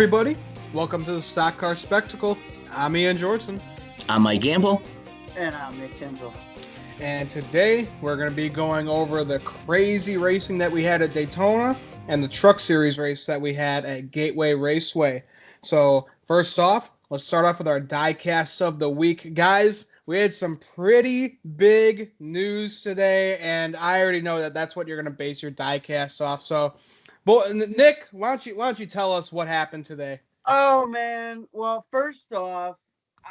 everybody. Welcome to the Stock Car Spectacle. I'm Ian Jordan. I'm Mike Gamble. And I'm Nick Kinzel. And today we're going to be going over the crazy racing that we had at Daytona and the Truck Series race that we had at Gateway Raceway. So first off, let's start off with our diecasts of the week. Guys, we had some pretty big news today, and I already know that that's what you're going to base your diecast off. So, Nick, why don't you tell us what happened today? Oh, man. Well, first off,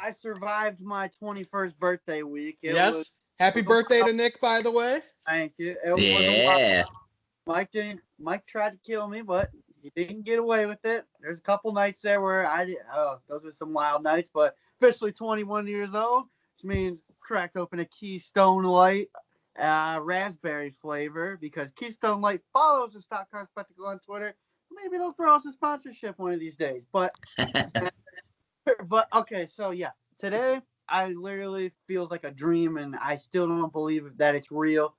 I survived my 21st birthday week. Happy birthday to Nick, by the way. Thank you. Yeah. Mike tried to kill me, but he didn't get away with it. There's a couple nights there where those are some wild nights, but officially 21 years old, which means cracked open a Keystone Light raspberry flavor because Keystone Light follows the Stock Car Spectacle on Twitter. Maybe they'll throw us a sponsorship one of these days. But okay, so yeah, today I literally feels like a dream, and I still don't believe that it's real.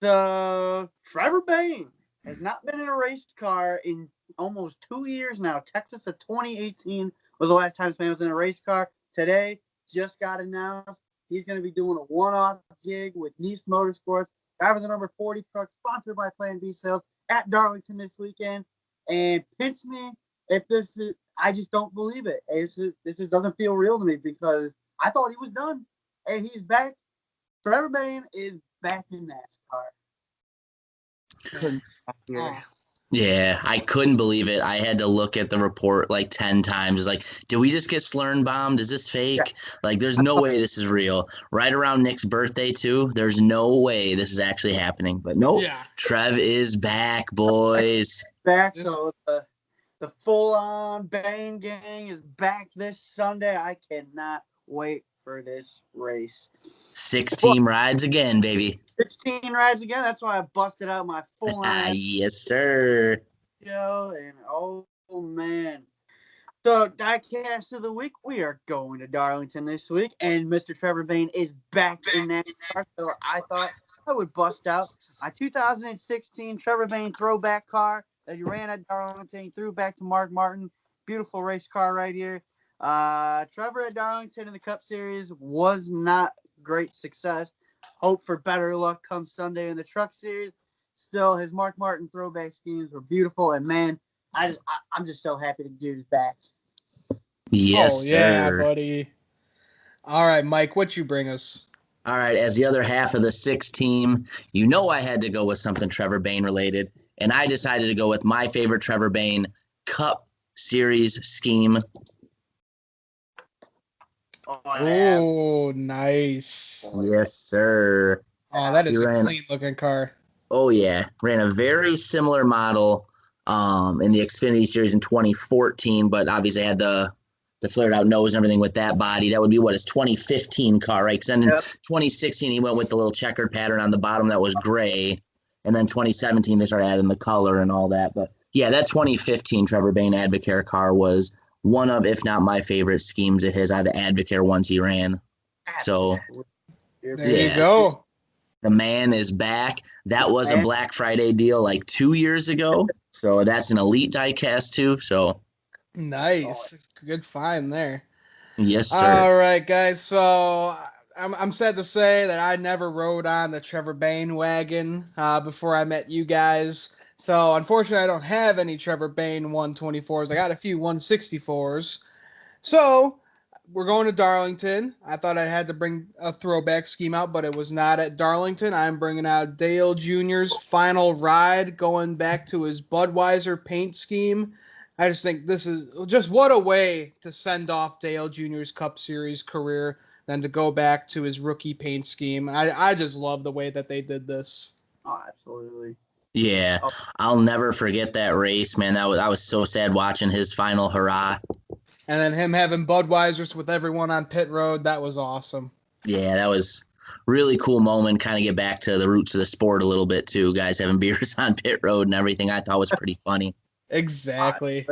So Trevor Bayne has not been in a race car in almost 2 years now. Texas of 2018 was the last time this man was in a race car. Today just got announced he's going to be doing a one-off gig with Nice Motorsports, driving the number 40 truck, sponsored by Plan B Sales at Darlington this weekend. And pinch me if this is, I just don't believe it. This just doesn't feel real to me because I thought he was done, and he's back. Trevor Bayne is back in NASCAR. Yeah, I couldn't believe it. I had to look at the report like 10 times. It's like, did we just get slurn bombed? Is this fake? Yeah. Like, there's no way this is real. Right around Nick's birthday, too. There's no way this is actually happening. But nope, yeah. Trev is back, boys. So the full-on Bayne gang is back this Sunday. I cannot wait for this race. 16 rides again, baby. 16 rides again. That's why I busted out my full-on. Yes, sir. And oh man. So diecast of the week, we are going to Darlington this week, and Mr. Trevor Bayne is back in that car. So I thought I would bust out my 2016 Trevor Bayne throwback car that he ran at Darlington, threw back to Mark Martin. Beautiful race car right here. Trevor at Darlington in the Cup Series was not great success. Hope for better luck come Sunday in the Truck Series. Still, his Mark Martin throwback schemes were beautiful, and man, I'm just so happy the dude is back. Yes, yeah, sir. buddy. All right, Mike, what you bring us? All right, as the other half of the 6 team, you know I had to go with something Trevor Bayne related, and I decided to go with my favorite Trevor Bayne Cup Series scheme. Oh, nice. Yes, sir. Oh, that is a clean-looking car. Oh, yeah. Ran a very similar model in the Xfinity Series in 2014, but obviously had the flared-out nose and everything with that body. That would be his 2015 car, right? Because then in 2016, he went with the little checkered pattern on the bottom that was gray. And then 2017, they started adding the color and all that. But, yeah, that 2015 Trevor Bayne Advocare car was one of, if not my favorite schemes of his. I had the Advocare ones he ran. So, there you go. The man is back. That was a Black Friday deal like 2 years ago. So that's an elite diecast too. So nice. Good find there. Yes, sir. All right, guys. So I'm sad to say that I never rode on the Trevor Bayne wagon before I met you guys. So unfortunately, I don't have any Trevor Bayne 124s. I got a few 164s. So we're going to Darlington. I thought I had to bring a throwback scheme out, but it was not at Darlington. I'm bringing out Dale Jr.'s final ride, going back to his Budweiser paint scheme. I just think this is just what a way to send off Dale Jr.'s Cup Series career than to go back to his rookie paint scheme. I just love the way that they did this. Oh, absolutely. Yeah, I'll never forget that race, man. I was so sad watching his final hurrah. And then him having Budweisers with everyone on pit road, that was awesome. Yeah, that was really cool moment. Kind of get back to the roots of the sport a little bit too. Guys having beers on pit road and everything. I thought was pretty funny. Exactly.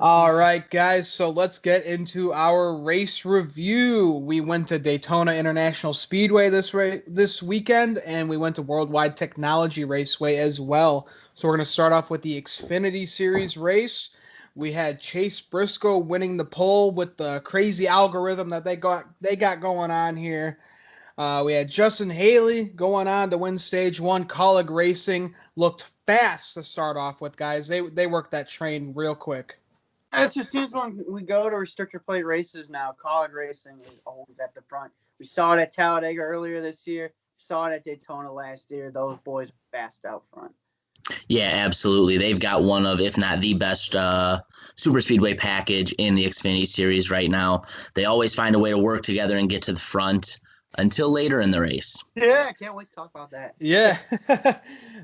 All right, guys. So let's get into our race review. We went to Daytona International Speedway this weekend, and we went to Worldwide Technology Raceway as well. So we're going to start off with the Xfinity Series race. We had Chase Briscoe winning the pole with the crazy algorithm that they got going on here. We had Justin Haley going on to win stage one. Colleague Racing looked fast to start off with, guys. They worked that train real quick. It just seems when we go to restrictor plate races now, college racing is always at the front. We saw it at Talladega earlier this year. We saw it at Daytona last year. Those boys are fast out front. Yeah, absolutely. They've got one of, if not the best super speedway package in the Xfinity series right now. They always find a way to work together and get to the front until later in the race. Yeah, I can't wait to talk about that. Yeah.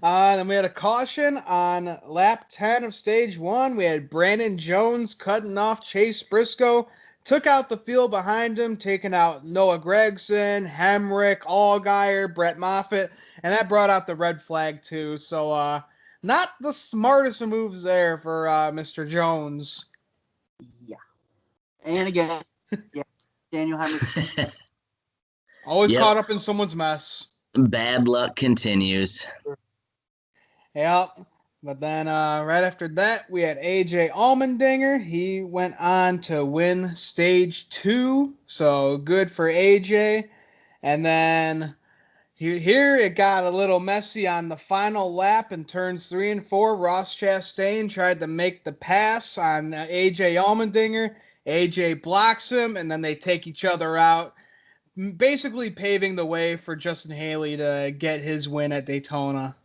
Then we had a caution on lap 10 of stage one. We had Brandon Jones cutting off Chase Briscoe. Took out the field behind him, taking out Noah Gregson, Hemrick, Allgaier, Brett Moffitt, and that brought out the red flag too. So not the smartest of moves there for Mr. Jones. Yeah. And again, yeah, Daniel Hemrick. Always caught up in someone's mess. Bad luck continues. Yep. But then right after that, we had AJ Allmendinger. He went on to win stage two. So good for AJ. And then here it got a little messy on the final lap in turns 3 and 4. Ross Chastain tried to make the pass on AJ Allmendinger. AJ blocks him, and then they take each other out, basically paving the way for Justin Haley to get his win at Daytona.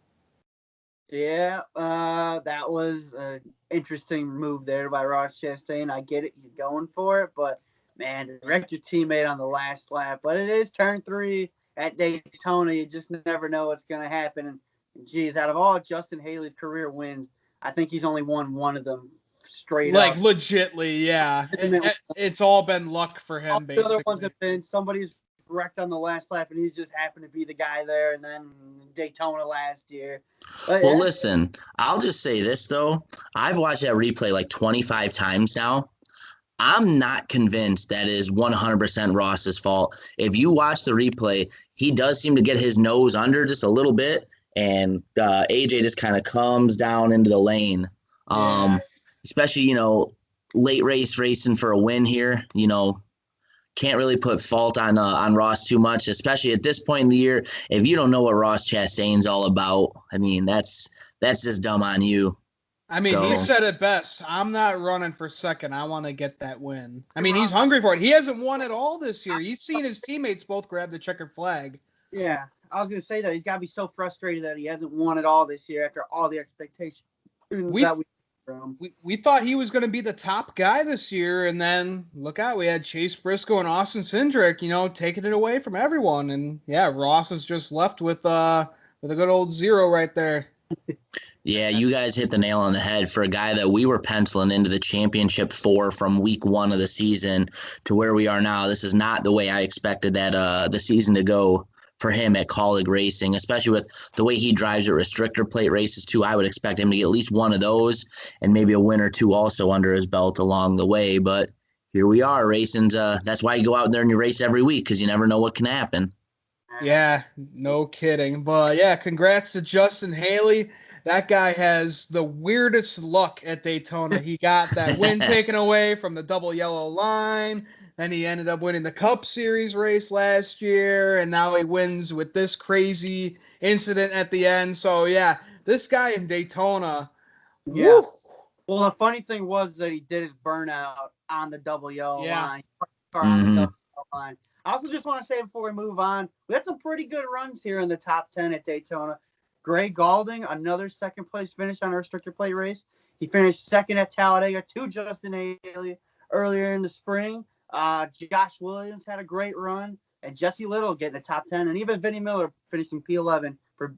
Yeah, that was an interesting move there by Ross Chastain. I get it, he's going for it, but man, to wreck your teammate on the last lap. But it is turn 3 at Daytona. You just never know what's going to happen. And geez, out of all Justin Haley's career wins, I think he's only won one of them straight like up. Legitly, yeah. It's all been luck for him, basically. The other ones have been somebody's wrecked on the last lap, and he just happened to be the guy there. And then Daytona last year. But, well, listen, I'll just say this, though. I've watched that replay like 25 times now. I'm not convinced that is 100% Ross's fault. If you watch the replay, he does seem to get his nose under just a little bit, and AJ just kind of comes down into the lane. Yeah. Especially, late race racing for a win here, can't really put fault on Ross too much, especially at this point in the year. If you don't know what Ross Chastain's all about, I mean, that's just dumb on you. I mean, he said it best. I'm not running for second. I want to get that win. I mean, he's hungry for it. He hasn't won at all this year. He's seen his teammates both grab the checkered flag. Yeah, I was going to say that. He's got to be so frustrated that he hasn't won at all this year after all the expectations that we from. We thought he was going to be the top guy this year, and then look out, we had Chase Briscoe and Austin Cindric, taking it away from everyone. And yeah, Ross is just left with a good old 0 right there. Yeah, you guys hit the nail on the head for a guy that we were penciling into the championship for from week 1 of the season to where we are now. This is not the way I expected that the season to go for him at Colleague Racing, especially with the way he drives at restrictor plate races too. I would expect him to get at least one of those and maybe a win or two also under his belt along the way. But here we are. Racing's that's why you go out there and you race every week, because you never know what can happen. Yeah, no kidding. But yeah, congrats to Justin Haley. That guy has the weirdest luck at Daytona. He got that win taken away from the double yellow line. Then he ended up winning the Cup Series race last year. And now he wins with this crazy incident at the end. So yeah, this guy in Daytona. Yeah. Woo. Well, the funny thing was that he did his burnout on the double yellow line. I also just want to say before we move on, we had some pretty good runs here in the top 10 at Daytona. Gray Galding, another second place finish on a restrictor plate race. He finished second at Talladega to Justin Haley earlier in the spring. Josh Williams had a great run, and Jesse Little getting a top 10, and even Vinnie Miller finishing P11 for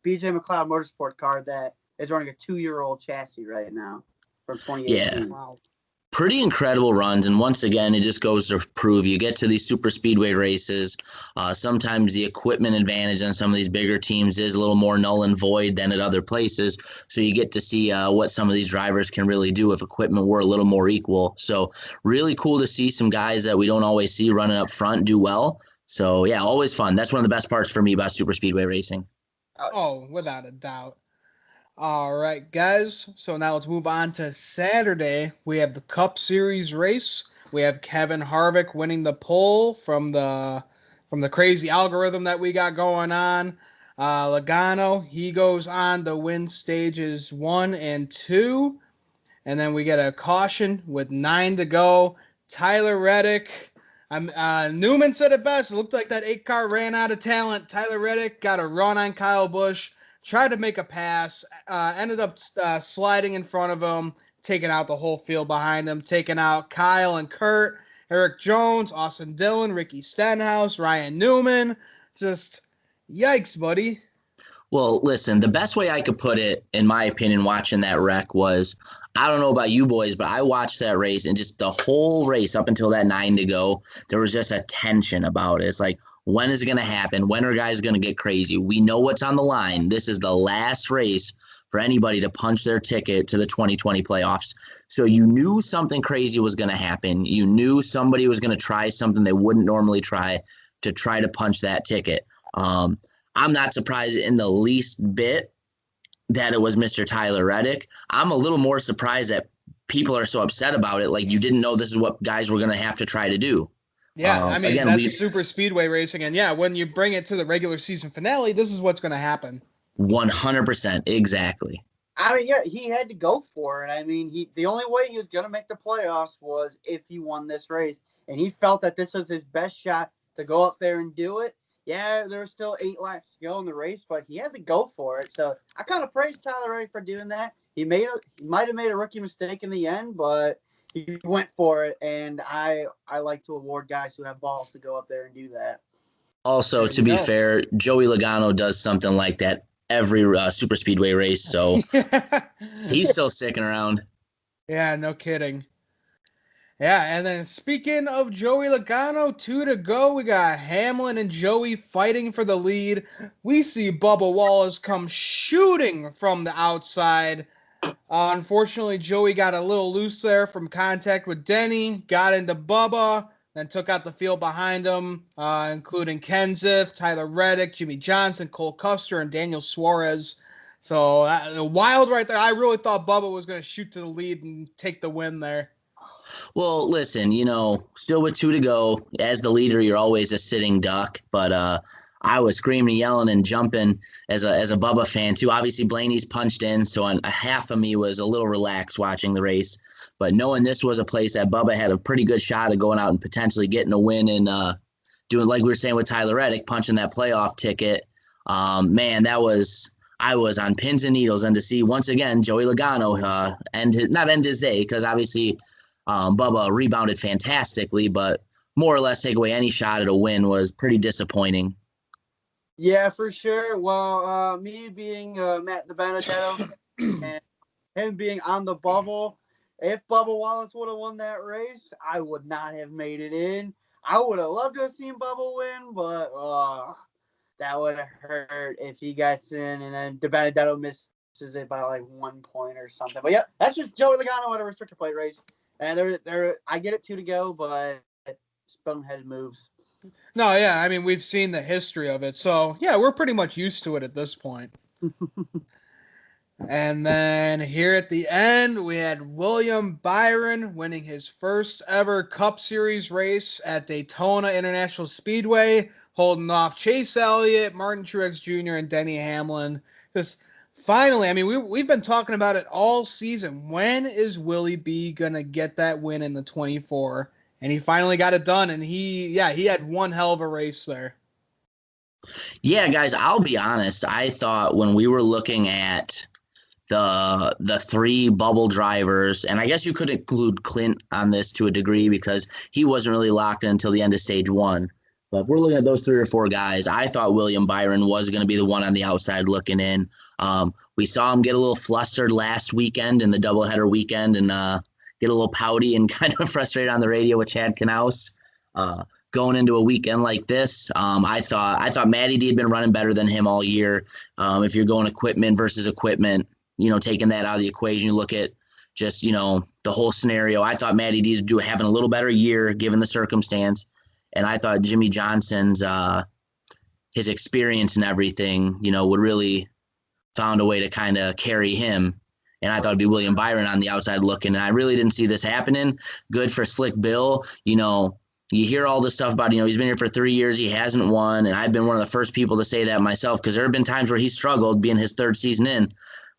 BJ McLeod Motorsport car that is running a 2-year-old chassis right now from 2018. Yeah. Wow. Pretty incredible runs, and once again, it just goes to prove you get to these super speedway races. Sometimes the equipment advantage on some of these bigger teams is a little more null and void than at other places, so you get to see what some of these drivers can really do if equipment were a little more equal. So really cool to see some guys that we don't always see running up front do well. So yeah, always fun. That's one of the best parts for me about super speedway racing. Oh, without a doubt. All right, guys. So now let's move on to Saturday. We have the Cup Series race. We have Kevin Harvick winning the pole from the crazy algorithm that we got going on. Logano, he goes on to win stages 1 and 2. And then we get a caution with 9 to go. Tyler Reddick. Newman said it best. It looked like that 8 car ran out of talent. Tyler Reddick got a run on Kyle Busch, tried to make a pass, ended up sliding in front of him, taking out the whole field behind him, taking out Kyle and Kurt, Eric Jones, Austin Dillon, Ricky Stenhouse, Ryan Newman. Just yikes, buddy. Well, listen, the best way I could put it, in my opinion, watching that wreck was, I don't know about you boys, but I watched that race and just the whole race up until that 9 to go, there was just a tension about it. It's like, when is it going to happen? When are guys going to get crazy? We know what's on the line. This is the last race for anybody to punch their ticket to the 2020 playoffs. So you knew something crazy was going to happen. You knew somebody was going to try something they wouldn't normally try to punch that ticket. I'm not surprised in the least bit that it was Mr. Tyler Reddick. I'm a little more surprised that people are so upset about it. Like, you didn't know this is what guys were going to have to try to do. Yeah, I mean, again, that's super speedway racing. And yeah, when you bring it to the regular season finale, this is what's going to happen. 100%. Exactly. I mean, yeah, he had to go for it. I mean, the only way he was going to make the playoffs was if he won this race. And he felt that this was his best shot to go up there and do it. Yeah, there were still 8 laps to go in the race, but he had to go for it. So I kind of praise Tyler Reddick for doing that. He might have made a rookie mistake in the end, but he went for it. And I like to award guys who have balls to go up there and do that. Also, to be fair, Joey Logano does something like that every super speedway race, so he's still sticking around. Yeah, no kidding. Yeah, and then speaking of Joey Logano, 2 to go. We got Hamlin and Joey fighting for the lead. We see Bubba Wallace come shooting from the outside. Unfortunately, Joey got a little loose there from contact with Denny, got into Bubba, then took out the field behind him, including Kenseth, Tyler Reddick, Jimmy Johnson, Cole Custer, and Daniel Suarez. So wild right there. I really thought Bubba was going to shoot to the lead and take the win there. Well, listen, still with 2 to go. As the leader, you're always a sitting duck. But I was screaming, yelling, and jumping as a Bubba fan too. Obviously, Blaney's punched in, so a half of me was a little relaxed watching the race. But knowing this was a place that Bubba had a pretty good shot of going out and potentially getting a win and doing, like we were saying with Tyler Reddick, punching that playoff ticket, man, I was on pins and needles. And to see once again Joey Logano not end his day, because obviously Bubba rebounded fantastically, but more or less take away any shot at a win was pretty disappointing. Yeah, for sure. Well, me being Matt DiBenedetto and him being on the bubble, if Bubba Wallace would have won that race, I would not have made it in. I would have loved to have seen Bubba win, but that would have hurt if he gets in and then DiBenedetto misses it by like 1 point or something. But yeah, that's just Joey Logano at a restrictor plate race. And I get it 2 to go, but boneheaded moves. No, yeah, I mean, we've seen the history of it. So, yeah, we're pretty much used to it at this point. And then here at the end, we had William Byron winning his first ever Cup Series race at Daytona International Speedway, holding off Chase Elliott, Martin Truex Jr., and Denny Hamlin. Just finally, I mean, we've been talking about it all season. When is Willie B going to get that win in the 24? And he finally got it done, and he had one hell of a race there. Yeah, guys, I'll be honest. I thought when we were looking at the 3 bubble drivers, and I guess you could include Clint on this to a degree because he wasn't really locked in until the end of stage 1. But if we're looking at those 3 or 4 guys, I thought William Byron was going to be the one on the outside looking in. We saw him get a little flustered last weekend in the doubleheader weekend and get a little pouty and kind of frustrated on the radio with Chad Knaus. Going into a weekend like this, I thought Matty D had been running better than him all year. If you're going equipment versus equipment, taking that out of the equation, you look at just, the whole scenario. I thought Matty D's having a little better year given the circumstance. And I thought Jimmy Johnson's his experience and everything, would really found a way to kind of carry him. And I thought it'd be William Byron on the outside looking. And I really didn't see this happening. Good for Slick Bill. You hear all this stuff about, he's been here for 3 years. He hasn't won. And I've been one of the first people to say that myself, because there have been times where he struggled being his third season in.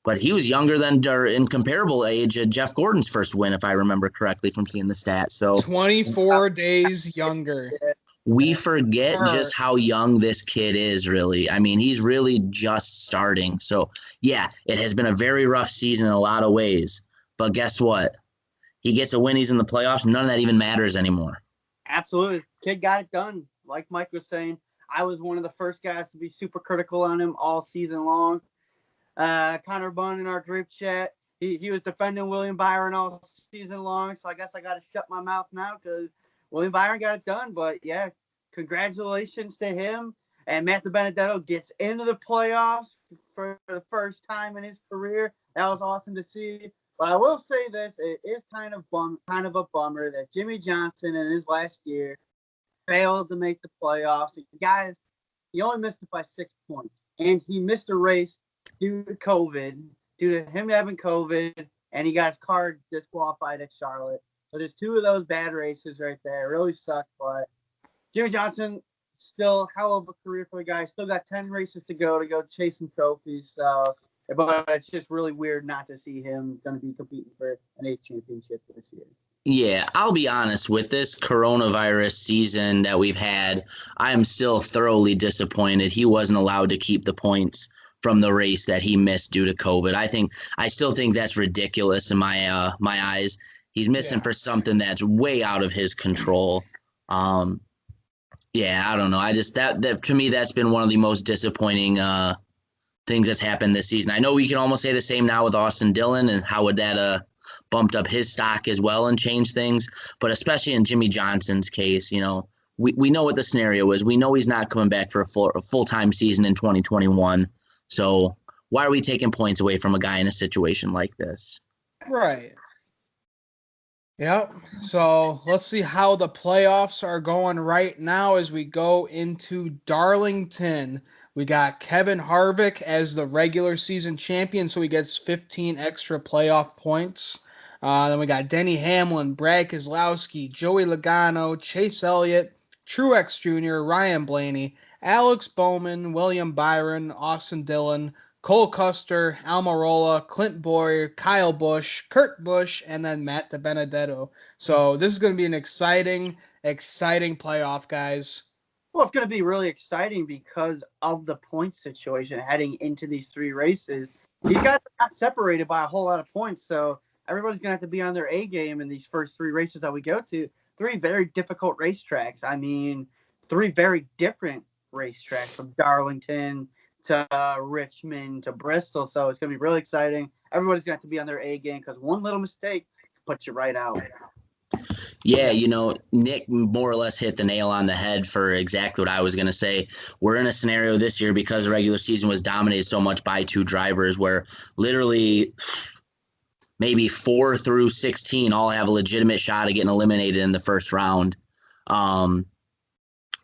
But he was younger than, or in comparable age, Jeff Gordon's first win, if I remember correctly from seeing the stats. So 24 days younger. We forget just how young this kid is, really. I mean, he's really just starting. So, yeah, it has been a very rough season in a lot of ways. But guess what? He gets a win. He's in the playoffs. None of that even matters anymore. Absolutely. Kid got it done. Like Mike was saying, I was one of the first guys to be super critical on him all season long. Connor Bunn in our group chat, he was defending William Byron all season long. So I guess I got to shut my mouth now because William Byron got it done. But, yeah, congratulations to him. And Matt DiBenedetto gets into the playoffs for the first time in his career. That was awesome to see. But I will say this, it is kind of a bummer that Jimmy Johnson in his last year failed to make the playoffs. Guys, he only missed it by 6 points. And he missed a race due to COVID, due to him having COVID, and he got his car disqualified at Charlotte. So there's 2 of those bad races right there. It really sucked, but Jimmy Johnson, still hell of a career for the guy. Still got 10 races to go chase some trophies. So, but it's just really weird not to see him going to be competing for an 8 championship this year. Yeah, I'll be honest, with this coronavirus season that we've had, I'm still thoroughly disappointed he wasn't allowed to keep the points from the race that he missed due to COVID. I still think that's ridiculous in my eyes. He's missing for something that's way out of his control. Yeah, I don't know. I just that to me, that's been one of the most disappointing things that's happened this season. I know we can almost say the same now with Austin Dillon, and how would that bumped up his stock as well and changed things. But especially in Jimmy Johnson's case, we know what the scenario is. We know he's not coming back for a full-time season in 2021. So why are we taking points away from a guy in a situation like this? Right. Yep. So let's see how the playoffs are going right now as we go into Darlington. We got Kevin Harvick as the regular season champion, so he gets 15 extra playoff points. Then we got Denny Hamlin, Brad Keselowski, Joey Logano, Chase Elliott, Truex Jr., Ryan Blaney, Alex Bowman, William Byron, Austin Dillon, Cole Custer, Almirola, Clint Boyer, Kyle Busch, Kurt Busch, and then Matt DiBenedetto. So this is going to be an exciting playoff, guys. Well, it's going to be really exciting because of the point situation heading into these 3 races. These guys are not separated by a whole lot of points, so everybody's going to have to be on their A game in these first 3 races that we go to. 3 very difficult racetracks. I mean, 3 very different racetracks from Darlington to Richmond to Bristol. So it's going to be really exciting. Everybody's going to have to be on their A game because one little mistake puts you right out. Yeah, Nick more or less hit the nail on the head for exactly what I was going to say. We're in a scenario this year because the regular season was dominated so much by 2 drivers where literally maybe 4 through 16 all have a legitimate shot of getting eliminated in the first round.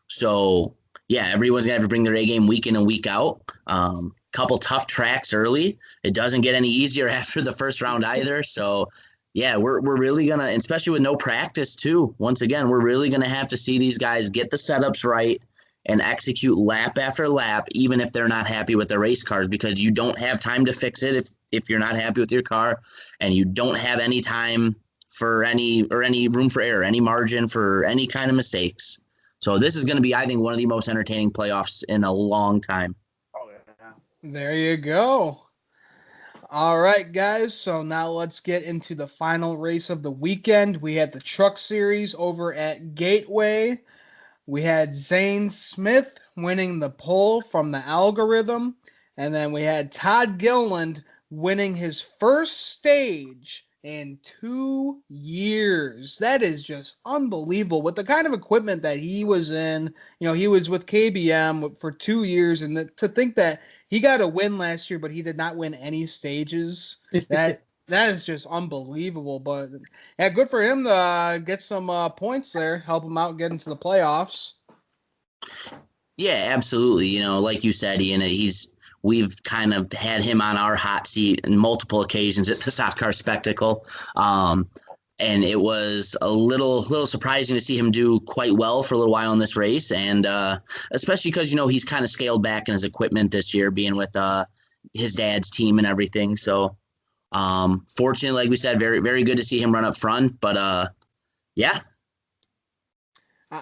So, yeah, everyone's going to have to bring their A game week in and week out. Couple tough tracks early. It doesn't get any easier after the first round either. So, yeah, we're really going to, especially with no practice too, once again, we're really going to have to see these guys get the setups right and execute lap after lap, even if they're not happy with their race cars, because you don't have time to fix it if you're not happy with your car, and you don't have any time for any room for error, any margin for any kind of mistakes. So this is going to be, I think, one of the most entertaining playoffs in a long time. Oh, yeah. There you go. All right, guys. So now let's get into the final race of the weekend. We had the Truck Series over at Gateway. We had Zane Smith winning the pole from the algorithm. And then we had Todd Gilliland winning his first stage in 2 years. That is just unbelievable. With the kind of equipment that he was in, he was with KBM for 2 years. And to think that he got a win last year, but he did not win any stages, that is just unbelievable. But yeah, good for him to get some points there, help him out get into the playoffs. Yeah, absolutely. Like you said, Ian, we've kind of had him on our hot seat in multiple occasions at the Stock Car Spectacle. And it was a little surprising to see him do quite well for a little while in this race, and especially because he's kind of scaled back in his equipment this year, being with his dad's team and everything. So fortunately, like we said, very very good to see him run up front. But yeah.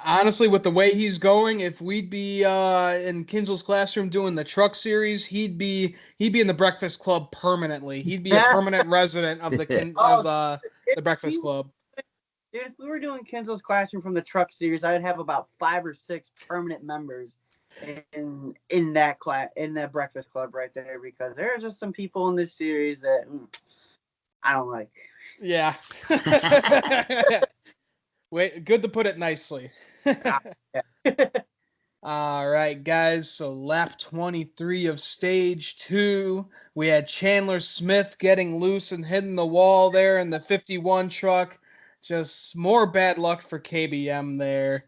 Honestly, with the way he's going, if we'd be in Kinzel's classroom doing the truck series, he'd be in the Breakfast Club permanently. He'd be a permanent resident of the Breakfast Club. Dude, if we were doing Kinzel's classroom from the truck series, I'd have about 5 or 6 permanent members in that Breakfast Club right there, because there are just some people in this series that I don't like. Yeah. Wait, good to put it nicely. All right, guys. So lap 23 of stage 2, we had Chandler Smith getting loose and hitting the wall there in the 51 truck. Just more bad luck for KBM there.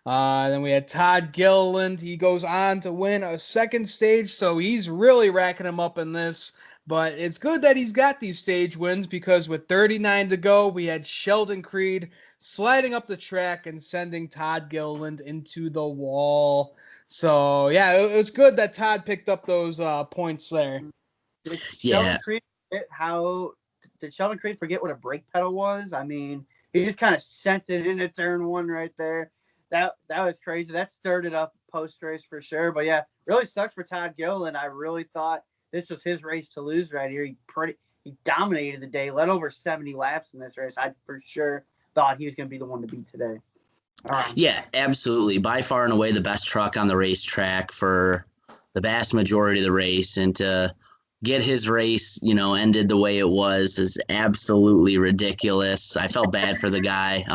Then we had Todd Gilliland. He goes on to win a second stage, so he's really racking him up in this. But it's good that he's got these stage wins, because with 39 to go, we had Sheldon Creed sliding up the track and sending Todd Gilliland into the wall. So, yeah, it was good that Todd picked up those points there. Did Sheldon Creed forget what a brake pedal was? I mean, he just kind of sent it into turn 1 right there. That was crazy. That stirred it up post-race for sure. But, yeah, really sucks for Todd Gilliland. I really thought this was his race to lose right here. He dominated the day, led over 70 laps in this race. I for sure thought he was going to be the one to beat today. Yeah, absolutely. By far and away the best truck on the racetrack for the vast majority of the race. And to get his race, ended the way it was is absolutely ridiculous. I felt bad for the guy.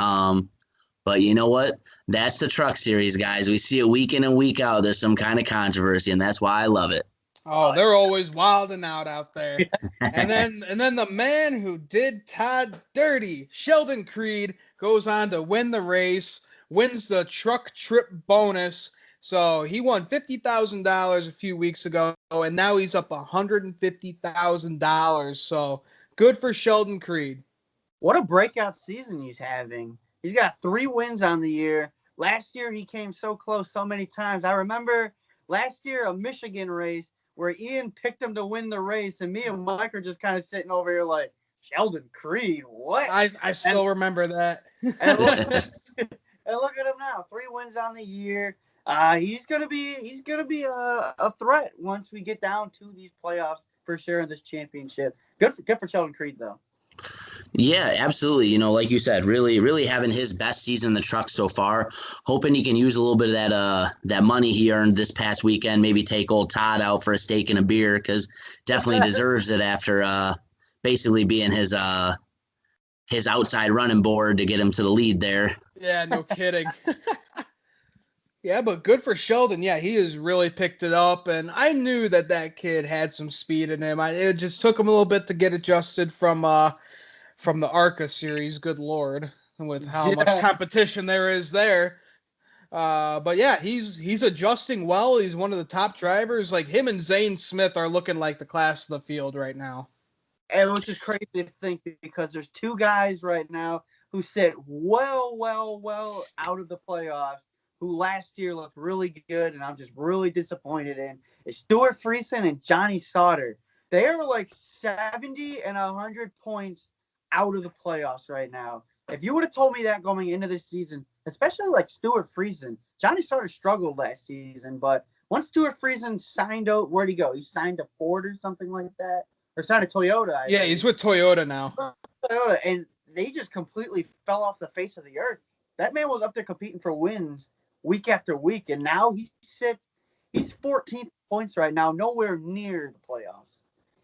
But you know what? That's the truck series, guys. We see it week in and week out. There's some kind of controversy, and that's why I love it. Oh, they're always wilding out there. and then the man who did Todd dirty, Sheldon Creed, goes on to win the race, wins the truck trip bonus. So he won $50,000 a few weeks ago, and now he's up $150,000. So good for Sheldon Creed. What a breakout season he's having. He's got 3 wins on the year. Last year he came so close so many times. I remember last year a Michigan race where Ian picked him to win the race, and me and Mike are just kind of sitting over here like, Sheldon Creed, what? I still remember that. and look at him now, 3 wins on the year. He's gonna be a threat once we get down to these playoffs for sure in this championship. Good for Sheldon Creed though. Yeah, absolutely. Like you said, really, really having his best season in the truck so far. Hoping he can use a little bit of that money he earned this past weekend. Maybe take old Todd out for a steak and a beer, because definitely deserves it after basically being his outside running board to get him to the lead there. Yeah, no kidding. Yeah, but good for Sheldon. Yeah, he has really picked it up, and I knew that kid had some speed in him. It just took him a little bit to get adjusted from the ARCA series, good Lord, with how much competition there is there. But yeah, he's adjusting well. He's one of the top drivers. Like him and Zane Smith are looking like the class of the field right now. And which is crazy to think, because there's 2 guys right now who sit well out of the playoffs, who last year looked really good, and I'm just really disappointed in, is Stuart Friesen and Johnny Sauter. They are like 70 and 100 points out of the playoffs right now. If you would have told me that going into this season, especially like Stuart Friesen, Johnny Sauter struggled last season, but once Stuart Friesen signed out, where'd he go? He signed to Ford or something like that, or signed to Toyota. Yeah, he's with Toyota now. Toyota, and they just completely fell off the face of the earth. That man was up there competing for wins week after week, and now he's 14th points right now, nowhere near the playoffs.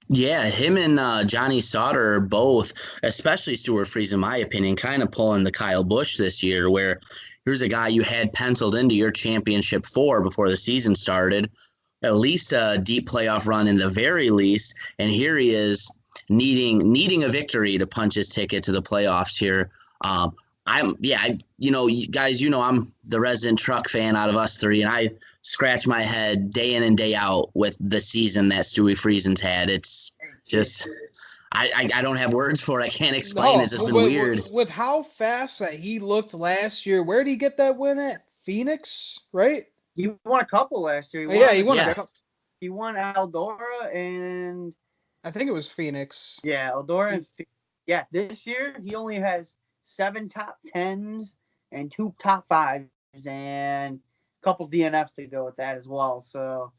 Yeah, him and Johnny Sauter are both, especially Stuart Friesen, in my opinion, kind of pulling the Kyle Busch this year, where here's a guy you had penciled into your championship for before the season started, at least a deep playoff run in the very least, and here he is needing a victory to punch his ticket to the playoffs here. you guys, I'm the resident truck fan out of us three, and I scratch my head day in and day out with the season that Stewie Friesen's had. It's just, I don't have words for it. I can't explain. It's just been weird. With how fast that he looked last year, where did he get that win at? Phoenix, right? He won a couple last year. He won a couple. He won Eldora and I think it was Phoenix. Yeah, Eldora and this year he only has 7 top 10s and 2 top 5s and a couple DNFs to go with that as well. So,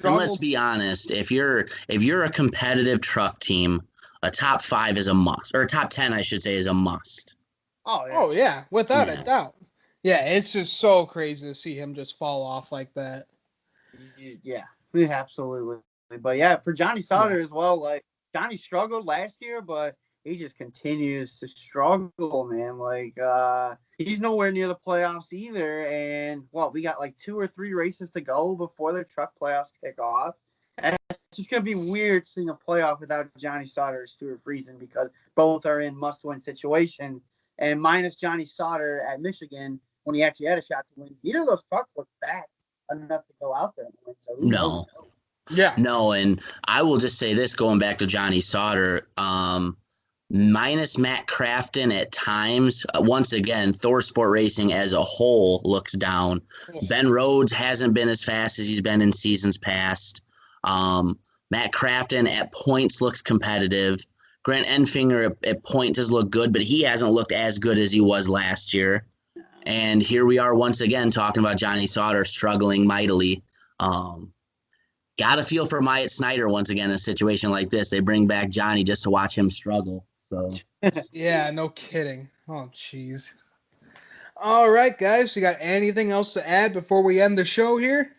and let's be honest, if you're a competitive truck team, a top 5 is a must, or a top 10, I should say, is a must. Oh yeah, without a doubt. Yeah, it's just so crazy to see him just fall off like that. Yeah, absolutely. But yeah, for Johnny Sauter as well, like Johnny struggled last year, but he just continues to struggle, man. Like he's nowhere near the playoffs either. And we got like 2 or 3 races to go before the truck playoffs kick off. And it's just gonna be weird seeing a playoff without Johnny Sauter or Stuart Friesen because both are in must-win situations. And minus Johnny Sauter at Michigan when he actually had a shot to win, neither of those trucks look bad enough to go out there and win. So no. Yeah. No, and I will just say this, going back to Johnny Sauter, minus Matt Crafton at times, once again, Thor Sport Racing as a whole looks down. Ben Rhodes hasn't been as fast as he's been in seasons past. Matt Crafton at points looks competitive. Grant Enfinger at point does look good, but he hasn't looked as good as he was last year. And here we are once again talking about Johnny Sauter struggling mightily. Got to feel for Myatt Snyder once again in a situation like this. They bring back Johnny just to watch him struggle. So yeah, no kidding. Oh, jeez. All right, guys. You got anything else to add before we end the show here?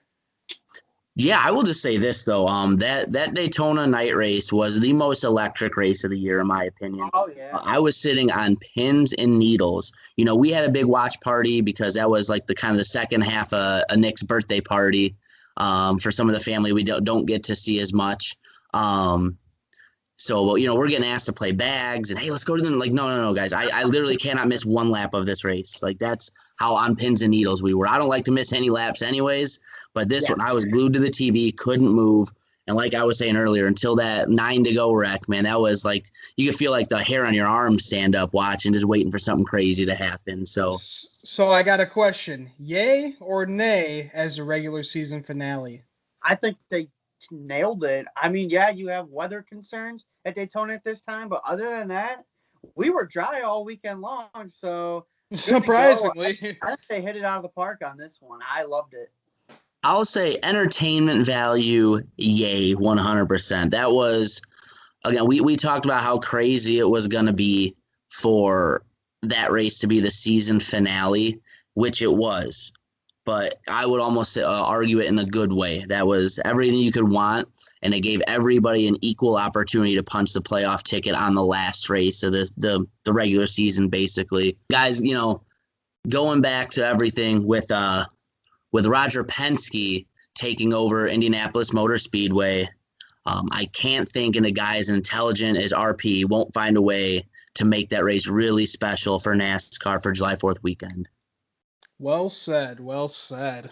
Yeah, I will just say this though. That Daytona night race was the most electric race of the year, in my opinion. Oh yeah. I was sitting on pins and needles. We had a big watch party because that was like the kind of the second half of Nick's birthday party. For some of the family we don't get to see as much. So we're getting asked to play bags and hey, let's go to them. Like, no, guys. I literally cannot miss one lap of this race. Like that's how on pins and needles we were. I don't like to miss any laps anyways, but this one I was glued to the TV, couldn't move. And like I was saying earlier, until that 9 to go wreck, man, that was like you could feel like the hair on your arms stand up watching, just waiting for something crazy to happen. So I got a question. Yay or nay as a regular season finale? I think they nailed it. I mean, yeah, you have weather concerns at Daytona at this time, but other than that, we were dry all weekend long. So surprisingly, I think they hit it out of the park on this one. I loved it. I'll say entertainment value, yay, 100%. That was, again, we talked about how crazy it was going to be for that race to be the season finale, which it was. But I would almost argue it in a good way. That was everything you could want, and it gave everybody an equal opportunity to punch the playoff ticket on the last race of the regular season, basically. Guys, going back to everything with Roger Penske taking over Indianapolis Motor Speedway, I can't think a guy as intelligent as RP won't find a way to make that race really special for NASCAR for July 4th weekend. Well said. Well said.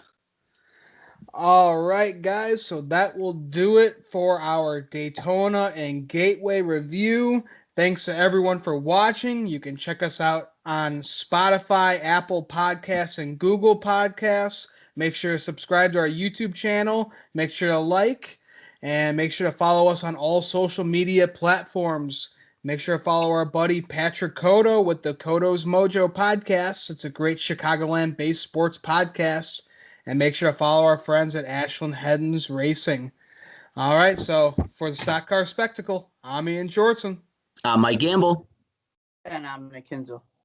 All right, guys. So that will do it for our Daytona and Gateway review. Thanks to everyone for watching. You can check us out on Spotify, Apple Podcasts, and Google Podcasts. Make sure to subscribe to our YouTube channel. Make sure to like, and make sure to follow us on all social media platforms. Make sure to follow our buddy Patrick Cotto with the Cotto's Mojo podcast. It's a great Chicagoland-based sports podcast. And make sure to follow our friends at Ashland Heddens Racing. All right, so for the Stock Car Spectacle, I'm Ian Jortson. I'm Mike Gamble. And I'm Nick Kinzel.